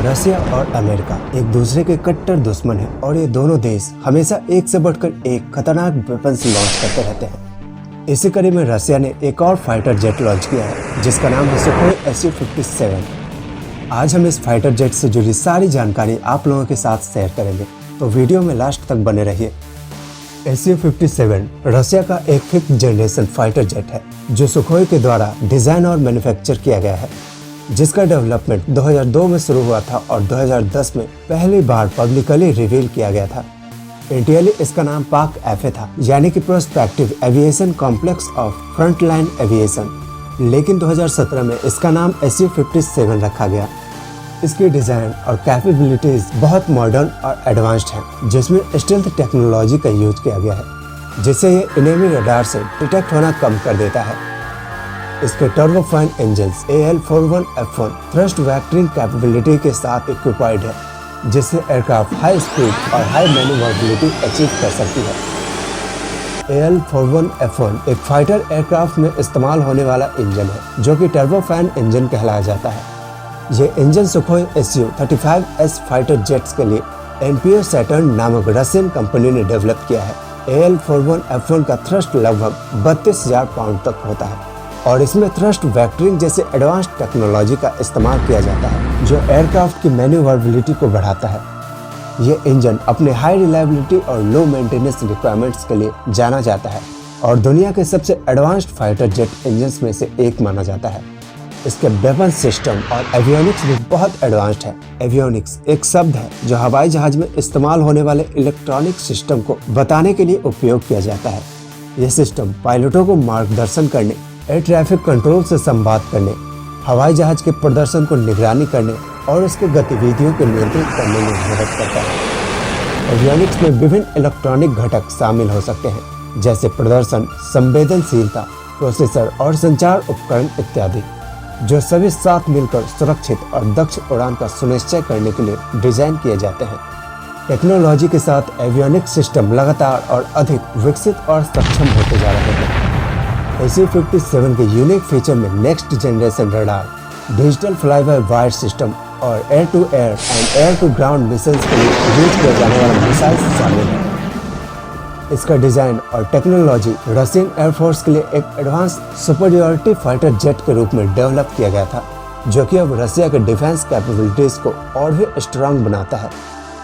रसिया और अमेरिका एक दूसरे के कट्टर दुश्मन हैं और ये दोनों देश हमेशा एक से बढ़कर एक खतरनाक वेपन्स लॉन्च करते रहते हैं। इसी कड़ी में रसिया ने एक और फाइटर जेट लॉन्च किया है जिसका नाम है सुखोई Su-57। आज हम इस फाइटर जेट से जुड़ी सारी जानकारी आप लोगों के साथ शेयर करेंगे, तो वीडियो में लास्ट तक बने रहिए। Su-57 रसिया का एक फिफ्थ जनरेशन फाइटर जेट है जो सुखोई के द्वारा डिजाइन और मैन्युफैक्चर किया गया है, जिसका डेवलपमेंट 2002 में शुरू हुआ था और 2010 में पहली बार पब्लिकली रिवील किया गया था। इंडियली इसका नाम पाक एफए था, यानी कि prospective aviation complex of frontline aviation, लेकिन 2017 में इसका नाम Su-57 रखा गया। इसकी डिजाइन और कैपेबिलिटीज बहुत मॉडर्न और एडवांस्ड हैं, जिसमें स्टेल्थ टेक्नोलॉजी का यूज किया गया है, जिससे ये एनिमी रडार से डिटेक्ट होना कम कर देता है। इसके turbofan engines AL-41F1 thrust vectoring capability के साथ इक्विपाइड है, जिससे एयरक्राफ्ट हाई स्पीड और हाई मैन्युवरेबिलिटी अचीव कर सकती है। AL-41F1 एक फाइटर एयरक्राफ्ट में इस्तेमाल होने वाला इंजन है जो कि टर्बोफैन इंजन कहलाया जाता है। ये engine Sukhoi Su-35S fighter jets के लिए NPO सैटर्न नामक रशियन कंपनी ने डेवलप किया है। AL-41F1 का थ्रस्ट लगभग 32,000 पाउंड तक होता है और इसमें थ्रस्ट वेक्टरिंग जैसे एडवांस्ड टेक्नोलॉजी का इस्तेमाल किया जाता है जो एयरक्राफ्ट की मैन्युवरेबिलिटी को बढ़ाता है। ये इंजन अपने हाई रिलायबिलिटी और लो मेंटेनेंस रिक्वायरमेंट्स के लिए जाना जाता है और दुनिया के सबसे एडवांस्ड फाइटर जेट इंजन्स में से एक माना जाता है। इसके वेपन सिस्टम और एवियोनिक्स भी बहुत एडवांस्ड है। एवियोनिक्स एक शब्द है जो हवाई जहाज में इस्तेमाल होने वाले इलेक्ट्रॉनिक सिस्टम को बताने के लिए उपयोग किया जाता है। यह सिस्टम पायलटों को मार्गदर्शन करने, एयर ट्रैफिक कंट्रोल से संवाद करने, हवाई जहाज के प्रदर्शन को निगरानी करने और उसके गतिविधियों को नियंत्रित करने में मदद करता है। एवियोनिक्स में विभिन्न इलेक्ट्रॉनिक घटक शामिल हो सकते हैं, जैसे प्रदर्शन, संवेदनशीलता, प्रोसेसर और संचार उपकरण इत्यादि, जो सभी साथ मिलकर सुरक्षित और दक्ष उड़ान का सुनिश्चय करने के लिए डिजाइन किए जाते हैं। टेक्नोलॉजी के साथ एवियोनिक्स सिस्टम लगातार और अधिक विकसित और सक्षम होते जा रहे हैं। Su-57 के यूनिक फीचर में next generation radar, digital fly by wire system और air to air and air to ground missiles के लिए यूज किया जाने वाला मिसाइल्स शामिल है। इसका डिजाइन और टेक्नोलॉजी रशियन एयरफोर्स के लिए एक एडवांस सुपरियॉरिटी फाइटर जेट के रूप में डेवलप किया गया था, जो कि अब रशिया के डिफेंस कैपेबिलिटीज को और भी स्ट्रांग बनाता है।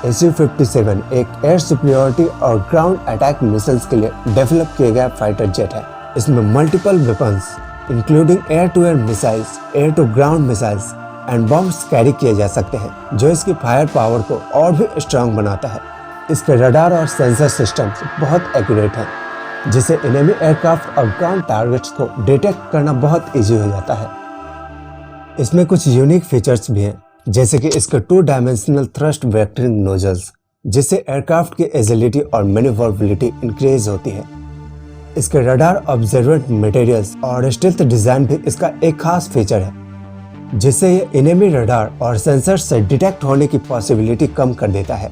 Su-57 एक एयर सुपरियॉरिटी और ग्राउंड अटैक मिसाइल्स के लिए डेवलप किया गया फाइटर जेट है। इसमें multiple weapons including air to air missiles, air to ground missiles and bombs carry किए जा सकते हैं, जो इसकी फायर पावर को और भी स्ट्रांग बनाता है। इसके रडार और सेंसर सिस्टम्स बहुत एक्यूरेट हैं, जिससे एनिमी एयरक्राफ्ट और ग्राउंड टारगेट्स को डिटेक्ट करना बहुत इजी हो जाता है। इसमें कुछ यूनिक फीचर्स भी हैं, जैसे कि इसके 2 डायमेंशनल थ्रस्ट वेक्टरिंग नोजल्स, जिससे एयरक्राफ्ट की एजिलिटी और मैन्युवरेबिलिटी इंक्रीज होती है। इसके रडार ऑब्जर्वेंट मटेरियल्स और स्टेल्थ डिजाइन भी इसका एक खास फीचर है, जिससे ये एनिमी रडार और सेंसर से डिटेक्ट होने की पॉसिबिलिटी कम कर देता है।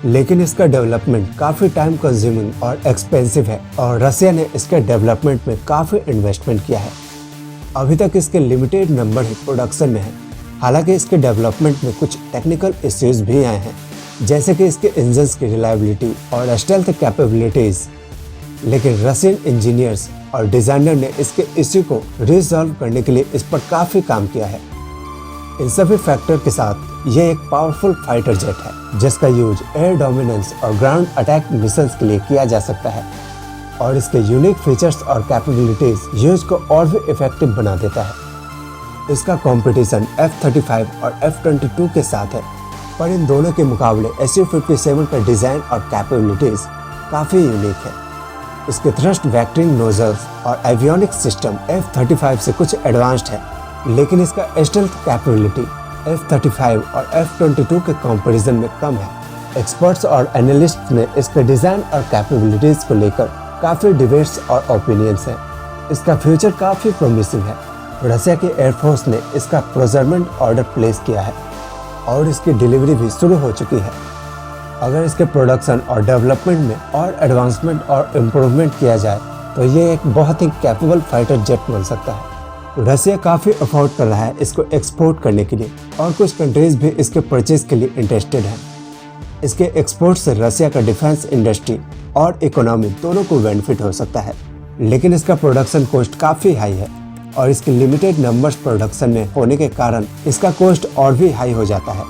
लेकिन इसका डेवलपमेंट काफी टाइम कंज्यूमिंग और एक्सपेंसिव है और रशिया ने इसके डेवलपमेंट में काफी इन्वेस्टमेंट किया है। अभी तक इसके लिमिटेड नंबर ही प्रोडक्शन में है। हालांकि इसके डेवलपमेंट में कुछ टेक्निकल इश्यूज भी आए हैं, जैसे कि इसके इंजन्स की रिलायबिलिटी और स्टेल्थ कैपेबिलिटीज, लेकिन रशियन इंजीनियर्स और डिजाइनर ने इसके इश्यू को रिजॉल्व करने के लिए इस पर काफी काम किया है। इन सभी फैक्टर के साथ ये एक पावरफुल फाइटर जेट है, जिसका यूज एयर डोमिनेंस और ग्राउंड अटैक मिसाइल्स के लिए किया जा सकता है और इसके यूनिक फीचर्स और कैपेबिलिटीज यूज को और भी इफेक्टिव बना देता है। इसका कंपटीशन F-35 और F-22 के साथ है, पर इन दोनों के मुकाबले Su-57 का डिजाइन और कैपेबिलिटीज काफी यूनिक है। इसके थ्रस्ट वेक्टरिंग नोजल्स और एवियोनिक सिस्टम F-35 से कुछ एडवांस्ड है, लेकिन इसका स्टेल्थ कैपेबिलिटी F-35 और F-22 के कंपैरिजन में कम है। एक्सपर्ट्स और एनालिस्ट्स ने इसके डिजाइन और कैपेबिलिटीज को लेकर काफी डिबेट्स और ओपिनियंस हैं। इसका फ्यूचर काफी प्रोमिसिंग है। रशिया के एयरफोर्स ने इसका प्रोक्योरमेंट ऑर्डर प्लेस किया है और इसकी डिलीवरी भी शुरू हो चुकी है। अगर इसके प्रोडक्शन और डेवलपमेंट में और एडवांसमेंट और इम्प्रूवमेंट किया जाए तो ये एक बहुत ही कैपेबल फाइटर जेट बन सकता है। रसिया काफ़ी अफोर्ड कर रहा है इसको एक्सपोर्ट करने के लिए और कुछ कंट्रीज भी इसके परचेज के लिए इंटरेस्टेड हैं। इसके एक्सपोर्ट से रसिया का डिफेंस इंडस्ट्री और इकोनॉमी दोनों को बेनिफिट हो सकता है, लेकिन इसका प्रोडक्शन कॉस्ट काफ़ी हाई है और इसके लिमिटेड नंबर्स प्रोडक्शन में होने के कारण इसका कॉस्ट और भी हाई हो जाता है।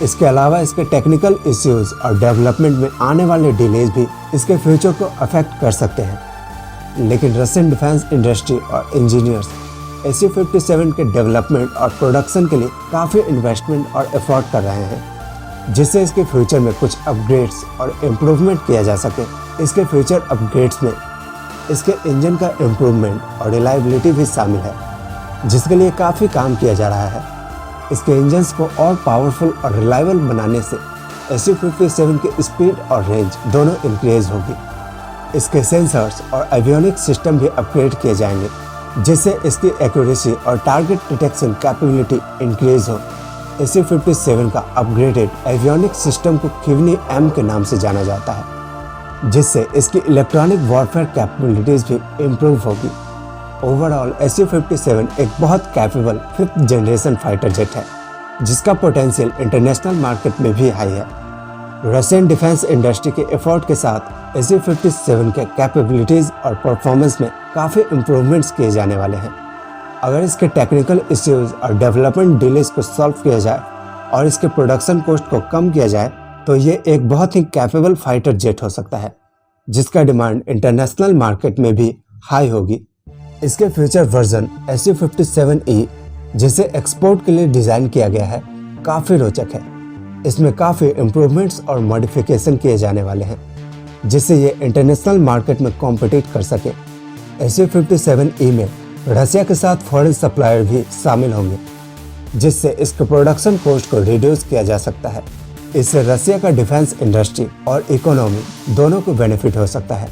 इसके अलावा इसके टेक्निकल इश्यूज और डेवलपमेंट में आने वाले डिलेज भी इसके फ्यूचर को अफेक्ट कर सकते हैं। लेकिन रशियन डिफेंस इंडस्ट्री और इंजीनियर्स Su-57 के डेवलपमेंट और प्रोडक्शन के लिए काफ़ी इन्वेस्टमेंट और एफर्ट कर रहे हैं, जिससे इसके फ्यूचर में कुछ अपग्रेड्स और इम्प्रूवमेंट किया जा सके। इसके फ्यूचर अपग्रेड्स में इसके इंजन का इम्प्रूवमेंट और रिलायबिलिटी भी शामिल है, जिसके लिए काफ़ी काम किया जा रहा है। इसके इंजन्स को और पावरफुल और रिलायबल बनाने से Su-57 की स्पीड और रेंज दोनों इंक्रीज होगी। इसके सेंसर्स और एवियोनिक सिस्टम भी अपग्रेड किए जाएंगे, जिससे इसकी एक्यूरेसी और टारगेट डिटेक्शन कैपेबिलिटी इंक्रीज हो। Su-57 का अपग्रेडेड एवियोनिक सिस्टम को खिवनी M के नाम से जाना जाता है, जिससे इसकी इलेक्ट्रॉनिक वॉरफेयर कैपेबिलिटीज भी इम्प्रूव होगी। ओवरऑल Su-57 एक बहुत capable 5th generation fighter jet है, जिसका पोटेंशियल इंटरनेशनल मार्केट में भी हाई है। रशियन डिफेंस इंडस्ट्री के एफर्ट के साथ Su-57 के कैपेबिलिटीज और परफॉर्मेंस में काफ़ी इम्प्रूवमेंट्स किए जाने वाले हैं। अगर इसके टेक्निकल इश्यूज और डेवलपमेंट डिलेज को सॉल्व किया जाए और इसके प्रोडक्शन कॉस्ट को कम किया जाए तो ये एक बहुत ही कैपेबल फाइटर जेट हो सकता है, जिसका डिमांड इंटरनेशनल मार्केट में भी हाई होगी। इसके फ्यूचर वर्जन Su-57E, जिसे एक्सपोर्ट के लिए डिज़ाइन किया गया है, काफ़ी रोचक है। इसमें काफ़ी इम्प्रूवमेंट्स और मॉडिफिकेशन किए जाने वाले हैं, जिससे ये इंटरनेशनल मार्केट में कॉम्पिटिट कर सके। Su-57E में रसिया के साथ फॉरेन सप्लायर भी शामिल होंगे, जिससे इसके प्रोडक्शन कॉस्ट को रिड्यूस किया जा सकता है। इससे रसिया का डिफेंस इंडस्ट्री और इकोनॉमी दोनों को बेनिफिट हो सकता है।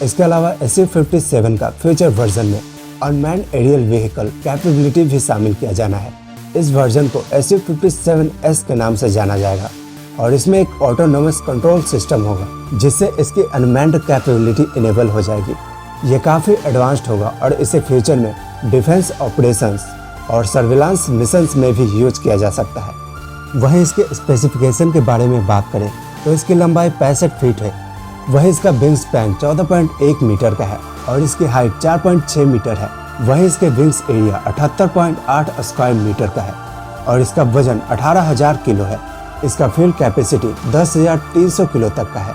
इसके अलावा Su-57 का फ्यूचर वर्जन में अनमैन्ड एरियल व्हीकल कैपेबिलिटी भी शामिल किया जाना है। इस वर्जन को Su-57S के नाम से जाना जाएगा और इसमें एक ऑटोनोमस कंट्रोल सिस्टम होगा, जिससे इसकी अनमैन्ड कैपेबिलिटी इनेबल हो जाएगी। ये काफ़ी एडवांस्ड होगा और इसे फ्यूचर में डिफेंस ऑपरेशंस और सर्विलांस मिशंस में भी यूज किया जा सकता है। वहीं इसके स्पेसिफिकेशन के बारे में बात करें तो इसकी लंबाई 65 फीट है। वहीं इसका विंग स्पैन 14.1 मीटर का है और इसकी हाइट 4.6 मीटर है। वहीं इसके विंग्स एरिया 78.8 स्क्वायर मीटर का है और इसका वजन 18,000 किलो है। इसका फ्यूल कैपेसिटी 10,300 किलो तक का है।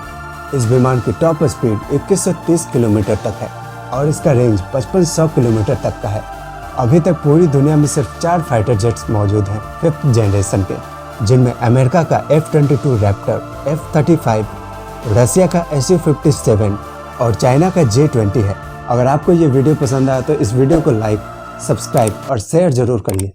इस विमान की टॉप स्पीड 2130 किलोमीटर तक है और इसका रेंज 5500 किलोमीटर तक का है। अभी तक पूरी दुनिया में सिर्फ 4 फाइटर जेट्स मौजूद हैं 5th जनरेशन के, जिनमें अमेरिका का F-22 रैप्टर, F-35, रसिया का Su-57 और चाइना का J-20 है। अगर आपको ये वीडियो पसंद आया तो इस वीडियो को लाइक, सब्सक्राइब और शेयर जरूर करिए।